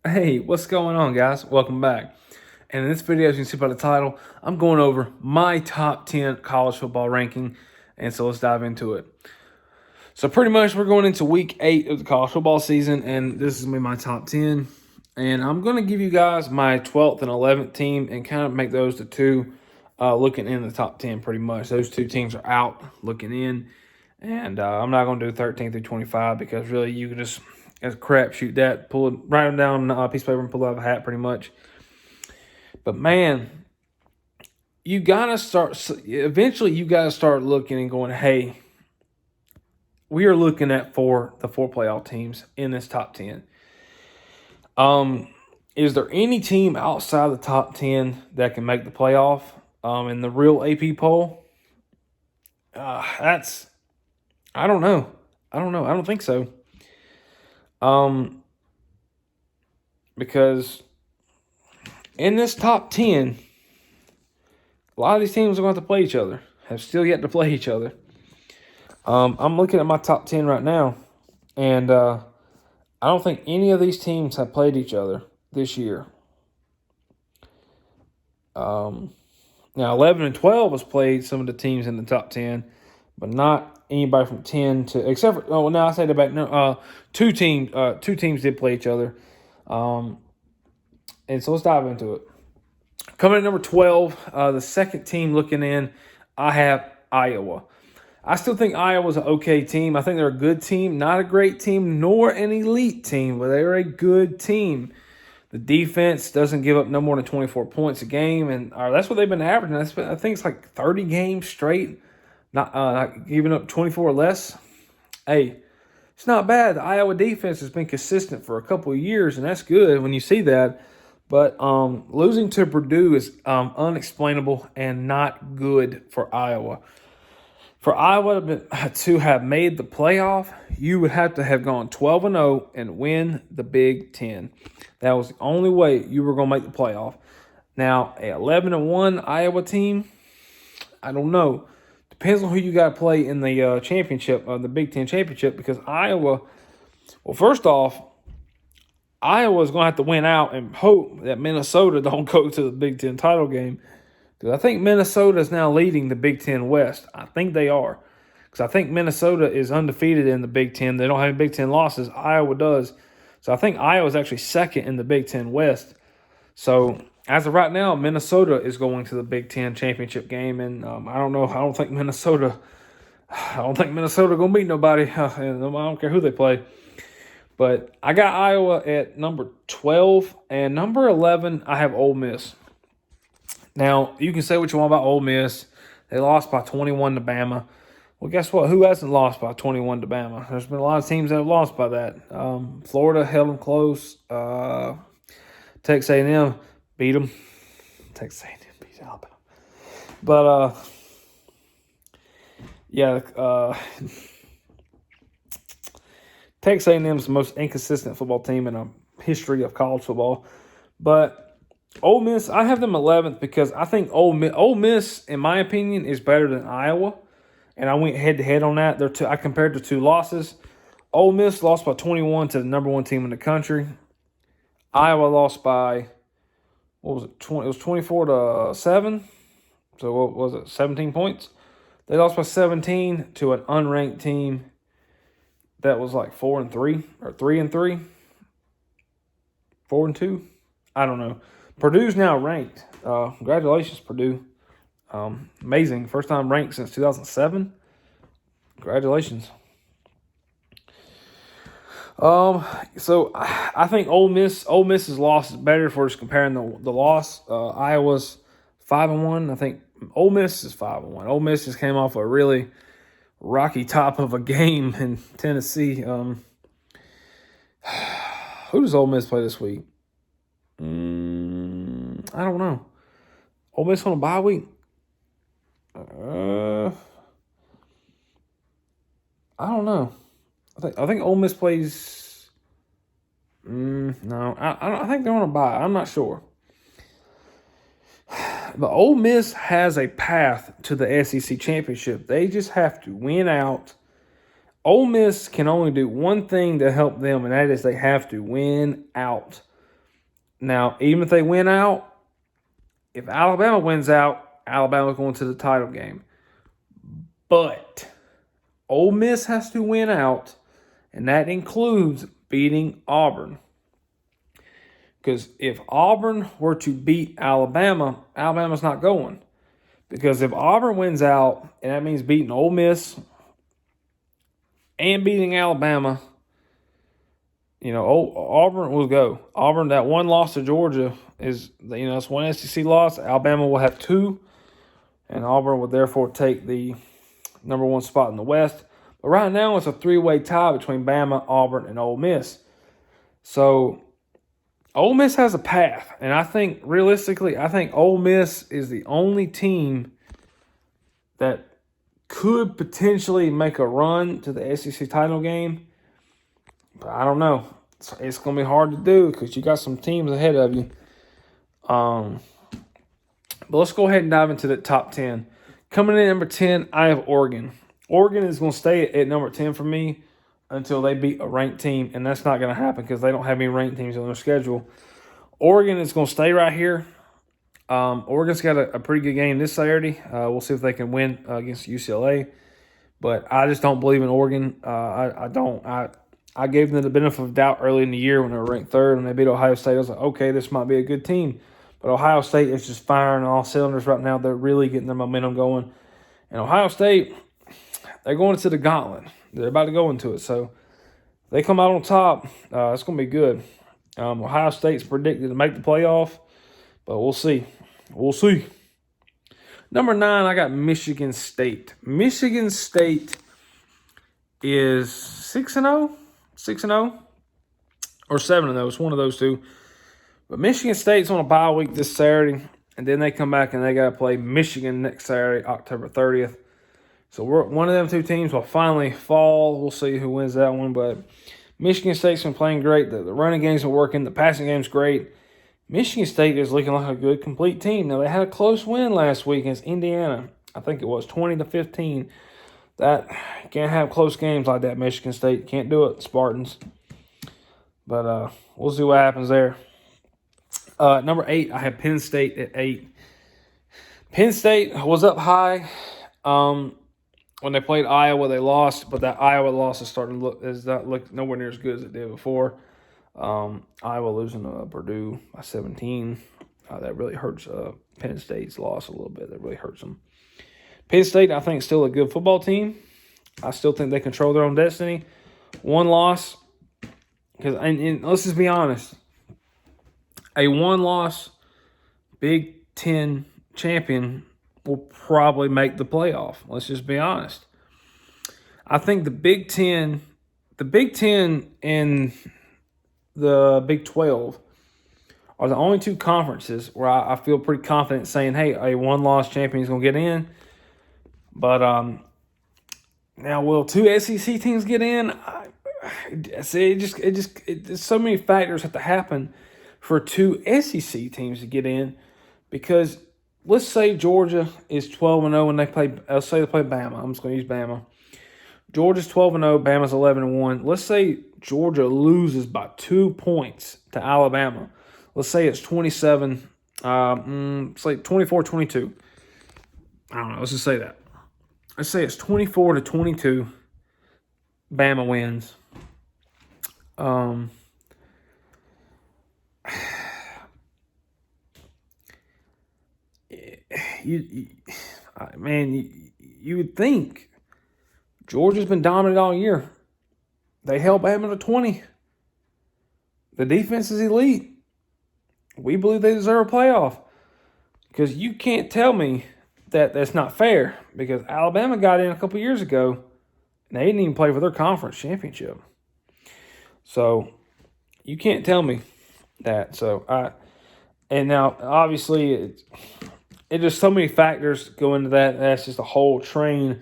Hey, what's going on, guys? Welcome back. And in this video, as you can see by the title, I'm going over my top 10 college football ranking. And so let's dive into it. So pretty much we're going into week 8 of the college football season, and this is going to be my top 10. And I'm going to give you guys my 12th and 11th team and kind of make those the two looking in the top 10 pretty much. Those two teams are out looking in. And I'm not going to do 13 through 25 because really you can just, as a crapshoot that, write them down on a piece of paper and pull it out of a hat pretty much. But man, you got to start, eventually you got to start looking and going, hey, we are looking at the four playoff teams in this top 10. Is there any team outside the top 10 that can make the playoff in the real AP poll? I don't know. I don't think so. Because in this top 10, a lot of these teams are going to have to play each other, have still yet to play each other. I'm looking at my top 10 right now, and I don't think any of these teams have played each other this year. Now, 11 and 12 has played some of the teams in the top 10, but not anybody from 10 to, except for, now I say that back, no, two teams did play each other. And so let's dive into it. Coming at number 12, the second team looking in, I have Iowa. I still think Iowa's an okay team. I think they're a good team, not a great team, nor an elite team, but they're a good team. The defense doesn't give up no more than 24 points a game, and that's what they've been averaging. I think it's like 30 games straight, not giving up 24 or less. Hey, it's not bad. The Iowa defense has been consistent for a couple of years, and that's good when you see that. But losing to Purdue is unexplainable and not good for Iowa. For Iowa to have made the playoff, you would have to have gone 12-0 and win the Big Ten. That was the only way you were going to make the playoff. Now, a 11-1 Iowa team, I don't know. Depends on who you got to play in the championship, the Big Ten championship, because Iowa, well, first off, Iowa's going to have to win out and hope that Minnesota don't go to the Big Ten title game. Because I think Minnesota is now leading the Big Ten West. I think they are. Because I think Minnesota is undefeated in the Big Ten. They don't have any Big Ten losses. Iowa does. So I think Iowa is actually second in the Big Ten West. So as of right now, Minnesota is going to the Big Ten championship game. And I don't know. I don't think Minnesota going to beat nobody. I don't care who they play. But I got Iowa at number 12. And number 11, I have Ole Miss. Now, you can say what you want about Ole Miss. They lost by 21 to Bama. Well, guess what? Who hasn't lost by 21 to Bama? There's been a lot of teams that have lost by that. Florida held them close. Texas A&M beat them. Texas A&M beat Alabama. But, Texas A&M is the most inconsistent football team in the history of college football. But Ole Miss, I have them 11th because I think Ole Miss, in my opinion, is better than Iowa. And I went head-to-head on that. I compared the two losses. Ole Miss lost by 21 to the number one team in the country. Iowa lost by, what was it? It was 24-7. So what was it? 17 points. They lost by 17 to an unranked team that was like 4-3 or 3-3. 4-2. I don't know. Purdue's now ranked. Congratulations, Purdue. Amazing. First time ranked since 2007. Congratulations. So I think Ole Miss's loss is better for just comparing the loss. Iowa's 5-1. I think Ole Miss is 5-1. Ole Miss just came off a really rocky top of a game in Tennessee. Who does Ole Miss play this week? I don't know. Ole Miss on a bye week? I don't know. I think Ole Miss plays. No, I think they're on a bye. I'm not sure. But Ole Miss has a path to the SEC championship. They just have to win out. Ole Miss can only do one thing to help them, and that is they have to win out. Now, even if they win out, if Alabama wins out, Alabama's going to the title game. But Ole Miss has to win out, and that includes beating Auburn. Because if Auburn were to beat Alabama, Alabama's not going. Because if Auburn wins out, and that means beating Ole Miss and beating Alabama, Auburn will go. Auburn, that one loss to Georgia is, it's one SEC loss. Alabama will have 2, and Auburn will therefore take the number 1 spot in the West. But right now, it's a 3-way tie between Bama, Auburn, and Ole Miss. So Ole Miss has a path, and I think realistically, Ole Miss is the only team that could potentially make a run to the SEC title game. But I don't know. It's going to be hard to do because you got some teams ahead of you. But let's go ahead and dive into the top 10. Coming in at number 10, I have Oregon. Oregon is going to stay at number 10 for me until they beat a ranked team, and that's not going to happen because they don't have any ranked teams on their schedule. Oregon is going to stay right here. Oregon's got a pretty good game this Saturday. We'll see if they can win against UCLA, but I just don't believe in Oregon. I gave them the benefit of doubt early in the year when they were ranked 3rd and they beat Ohio State. I was like, okay, this might be a good team, but Ohio State is just firing on all cylinders right now. They're really getting their momentum going, and Ohio State, they're going into the gauntlet. They're about to go into it. So if they come out on top, it's going to be good. Ohio State's predicted to make the playoff, but we'll see. We'll see. Number 9, I got Michigan State. Michigan State is 6-0, 6-0, or 7-0. It's one of those two. But Michigan State's on a bye week this Saturday, and then they come back and they got to play Michigan next Saturday, October 30th. So one of them two teams will finally fall. We'll see who wins that one. But Michigan State's been playing great. The running game's been working. The passing game's great. Michigan State is looking like a good, complete team. Now, they had a close win last week against Indiana. I think it was 20-15. That can't have close games like that, Michigan State. Can't do it, Spartans. But we'll see what happens there. Number 8, I have Penn State at 8. Penn State was up high. When they played Iowa, they lost, but that Iowa loss is not look nowhere near as good as it did before. Iowa losing to Purdue by 17. That really hurts Penn State's loss a little bit. That really hurts them. Penn State, I think, is still a good football team. I still think they control their own destiny. One loss, and let's just be honest, a one-loss Big Ten champion will probably make the playoff. Let's just be honest. I think the Big Ten and the Big 12 are the only two conferences where I feel pretty confident saying, hey, a one-loss champion is going to get in. But now, will 2 SEC teams get in? There's so many factors have to happen for 2 SEC teams to get in, because let's say Georgia is 12-0 when they play. Let's say they play Bama. I'm just going to use Bama. Georgia's 12-0. Bama's 11-1. Let's say Georgia loses by 2 points to Alabama. Let's say it's 27. It's like 24-22. I don't know. Let's just say that. Let's say it's 24-22. Bama wins. You would think Georgia's been dominant all year. They held Bama to 20. The defense is elite. We believe they deserve a playoff, because you can't tell me that that's not fair, because Alabama got in a couple years ago and they didn't even play for their conference championship. So you can't tell me that. And now obviously it just so many factors go into that. That's just a whole tree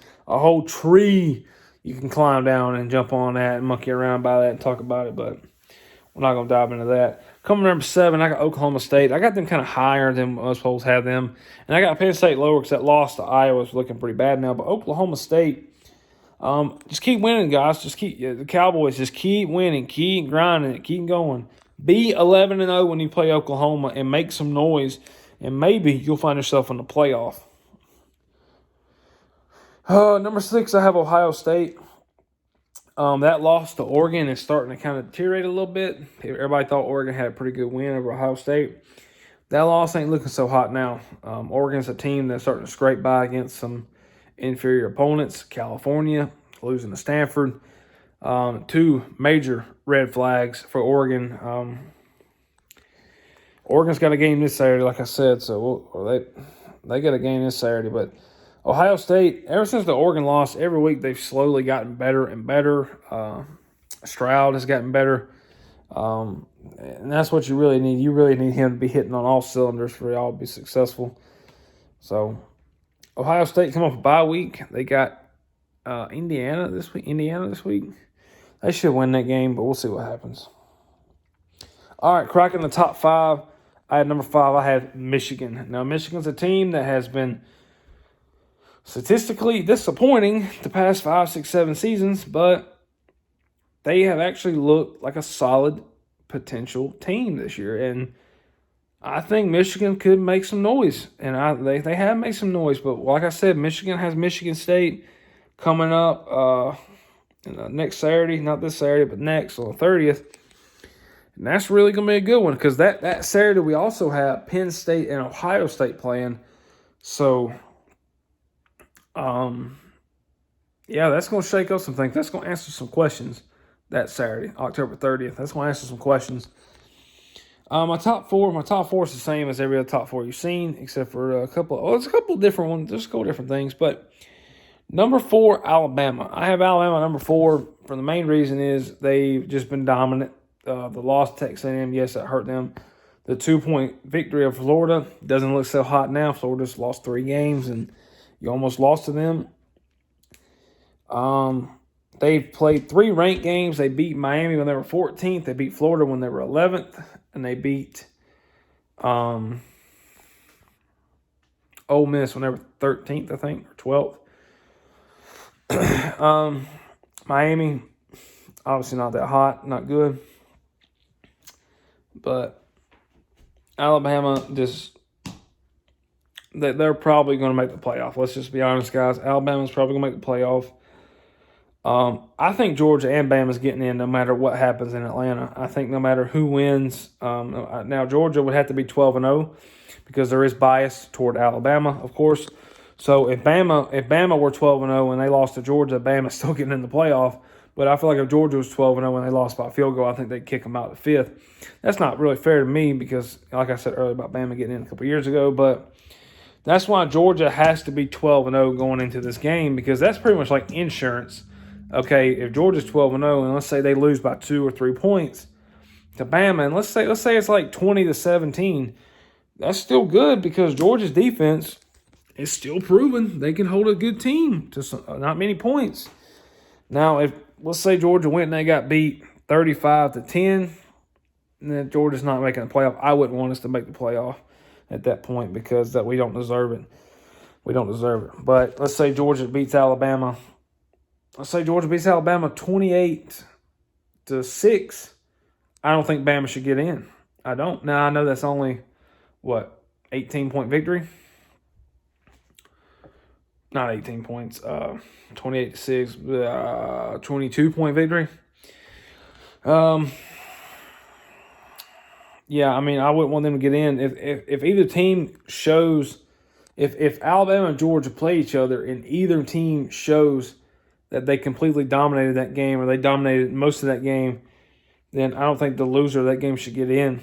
you can climb down and jump on that and monkey around by that and talk about it, but we're not going to dive into that. Coming number 7, I got Oklahoma State. I got them kind of higher than most folks have them. And I got Penn State lower because that loss to Iowa is looking pretty bad now. But Oklahoma State, just keep winning, guys. The Cowboys just keep winning, keep grinding it, keep going. Be 11-0 when you play Oklahoma and make some noise, and maybe you'll find yourself in the playoff. Number 6, I have Ohio State. That loss to Oregon is starting to kind of deteriorate a little bit. Everybody thought Oregon had a pretty good win over Ohio State. That loss ain't looking so hot now. Oregon's a team that's starting to scrape by against some inferior opponents. California, losing to Stanford. 2 major red flags for Oregon. Oregon's got a game this Saturday, like I said, so they got a game this Saturday. But Ohio State, ever since the Oregon loss, every week they've slowly gotten better and better. Stroud has gotten better. And that's what you really need. You really need him to be hitting on all cylinders for y'all to be successful. So, Ohio State come off a bye week. They got Indiana this week. They should win that game, but we'll see what happens. All right, cracking the top 5. I had number 5. I had Michigan. Now, Michigan's a team that has been statistically disappointing the past 5, 6, 7 seasons, but they have actually looked like a solid potential team this year. And I think Michigan could make some noise. And they have made some noise. But like I said, Michigan has Michigan State coming up next Saturday. Not this Saturday, but next on the 30th. And that's really going to be a good one because that Saturday we also have Penn State and Ohio State playing. So, yeah, that's going to shake up some things. That's going to answer some questions that Saturday, October 30th. That's going to answer some questions. My top four is the same as every other top 4 you've seen, except for a couple. There's a couple different ones. There's a couple different things, but number 4, Alabama. I have Alabama number 4 for the main reason is they've just been dominant. The loss to Texas A&M, yes, that hurt them. The 2-point victory of Florida doesn't look so hot now. Florida's lost 3 games, and you almost lost to them. They've played 3 ranked games. They beat Miami when they were 14th. They beat Florida when they were 11th. And they beat Ole Miss when they were 13th, I think, or 12th. Miami, obviously not that hot, not good. But Alabama they're probably going to make the playoff. Let's just be honest, guys. Alabama's probably going to make the playoff. I think Georgia and Bama's getting in no matter what happens in Atlanta. I think no matter who wins. Now, Georgia would have to be 12-0 because there is bias toward Alabama, of course. So if Bama were 12-0 and they lost to Georgia, Bama's still getting in the playoff. But I feel like if Georgia was 12-0 and they lost by a field goal, I think they'd kick them out the 5th. That's not really fair to me because, like I said earlier about Bama getting in a couple years ago, but that's why Georgia has to be 12-0 going into this game because that's pretty much like insurance. Okay, if Georgia's 12-0 and let's say they lose by 2 or 3 points to Bama, and let's say it's like 20-17, that's still good because Georgia's defense is still proven they can hold a good team to not many points. Now, if let's say Georgia went and they got beat 35-10, and then Georgia's not making the playoff, I wouldn't want us to make the playoff at that point because we don't deserve it. We don't deserve it. But let's say Georgia beats Alabama. Let's say Georgia beats Alabama 28-6. I don't think Bama should get in. I don't. Now, I know that's only, 18-point victory? Not 18 points. 28-6, 22-point victory. Yeah, I mean, I wouldn't want them to get in. If either team shows, if Alabama and Georgia play each other and either team shows that they completely dominated that game or they dominated most of that game, then I don't think the loser of that game should get in.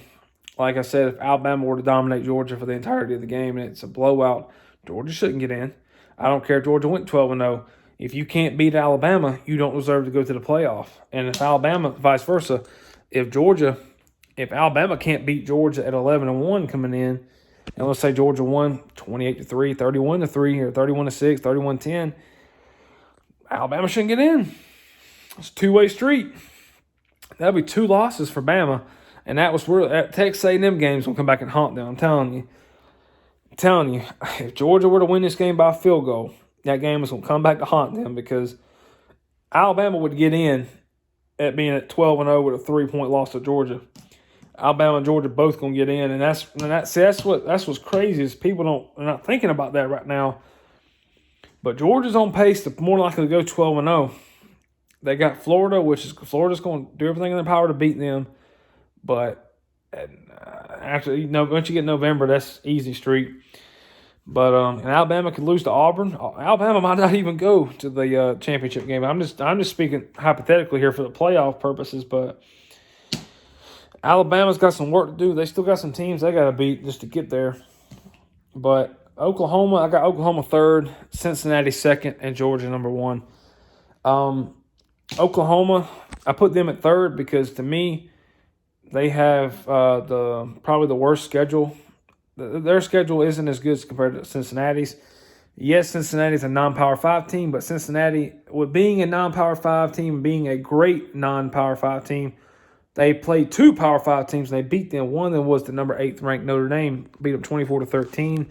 Like I said, if Alabama were to dominate Georgia for the entirety of the game and it's a blowout, Georgia shouldn't get in. I don't care if Georgia went 12-0. If you can't beat Alabama, you don't deserve to go to the playoff. And if Alabama, vice versa, if Alabama can't beat Georgia at 11-1 coming in, and let's say Georgia won 28-3, 31-3, or 31-6, 31-10, Alabama shouldn't get in. It's a two-way street. That'll be 2 losses for Bama, and that was where that Texas A&M game's gonna come back and haunt them. I'm telling you, if Georgia were to win this game by a field goal, that game is gonna come back to haunt them because Alabama would get in at being at 12-0 with a 3-point loss to Georgia. Alabama and Georgia both going to get in, and that's what's crazy is people are not thinking about that right now. But Georgia's on pace to more likely to go 12-0. They got Florida, Florida's going to do everything in their power to beat them. But actually, once you get November, that's easy street. But and Alabama could lose to Auburn. Alabama might not even go to the championship game. I'm just speaking hypothetically here for the playoff purposes, but Alabama's got some work to do. They still got some teams they got to beat just to get there. But Oklahoma, I got Oklahoma third, Cincinnati second, and Georgia number one. Oklahoma, I put them at third because to me, they have probably the worst schedule. Their schedule isn't as good as compared to Cincinnati's. Yes, Cincinnati's a non-Power 5 team, but Cincinnati, with being a non-Power 5 team, being a great non-Power 5 team, they played 2 Power 5 teams, and they beat them. One of them was the number 8th ranked Notre Dame, beat them 24-13.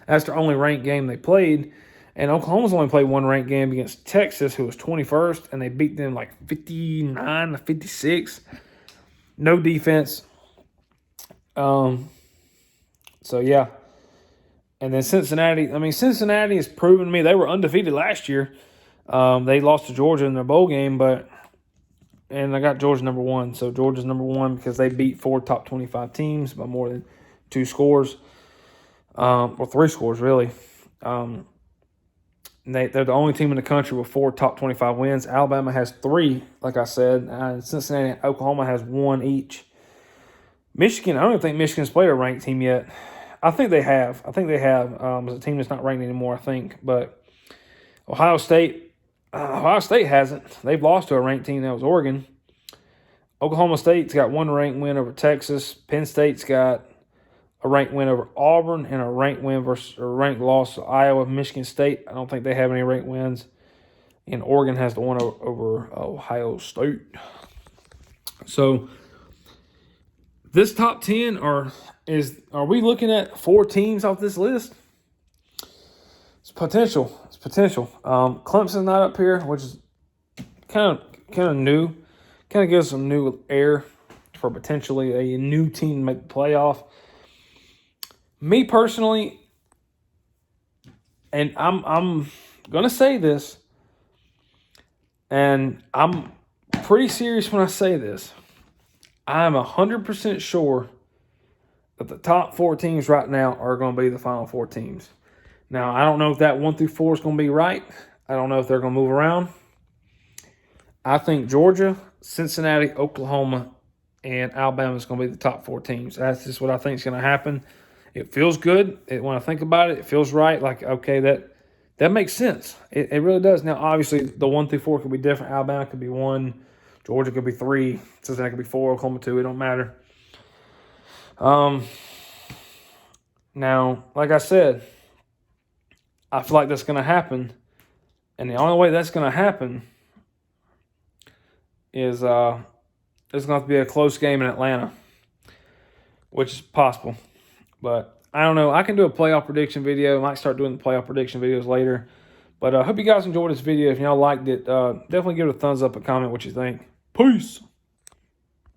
That's their only ranked game they played. And Oklahoma's only played one ranked game against Texas, who was 21st, and they beat them like 59-56. No defense. So, yeah. And then Cincinnati has proven to me they were undefeated last year. They lost to Georgia in their bowl game, and I got Georgia number one. So, Georgia's number one because they beat 4 top 25 teams by more than 2 scores. Or 3 scores, really. They're the only team in the country with 4 top 25 wins. Alabama has 3, like I said. And Cincinnati and Oklahoma has 1 each. Michigan, I don't even think Michigan's played a ranked team yet. I think they have. It's a team that's not ranked anymore, I think. But Ohio State hasn't. They've lost to a ranked team. That was Oregon. Oklahoma State's got 1 ranked win over Texas. Penn State's got a ranked win over Auburn and a ranked ranked loss to Iowa. Michigan State, I don't think they have any ranked wins. And Oregon has the one over Ohio State. So this top 10 are we looking at 4 teams off this list? It's potential. Clemson's not up here, which is kind of new. Kind of gives some new air for potentially a new team to make the playoff. Me personally, and I'm gonna say this, and I'm pretty serious when I say this. I'm 100% sure that the top 4 teams right now are going to be the final 4 teams. Now, I don't know if that 1 through 4 is going to be right. I don't know if they're going to move around. I think Georgia, Cincinnati, Oklahoma, and Alabama is going to be the top 4 teams. That's just what I think is going to happen. It feels good. When I think about it, it feels right. Like, okay, that makes sense. It really does. Now, obviously, the 1 through 4 could be different. Alabama could be 1. Georgia could be 3. Cincinnati could be 4. Oklahoma 2. It don't matter. Now, like I said, I feel like that's going to happen. And the only way that's going to happen is there's going to have to be a close game in Atlanta, which is possible. But I don't know. I can do a playoff prediction video. I might start doing the playoff prediction videos later. But I hope you guys enjoyed this video. If y'all liked it, definitely give it a thumbs up and comment what you think. Peace.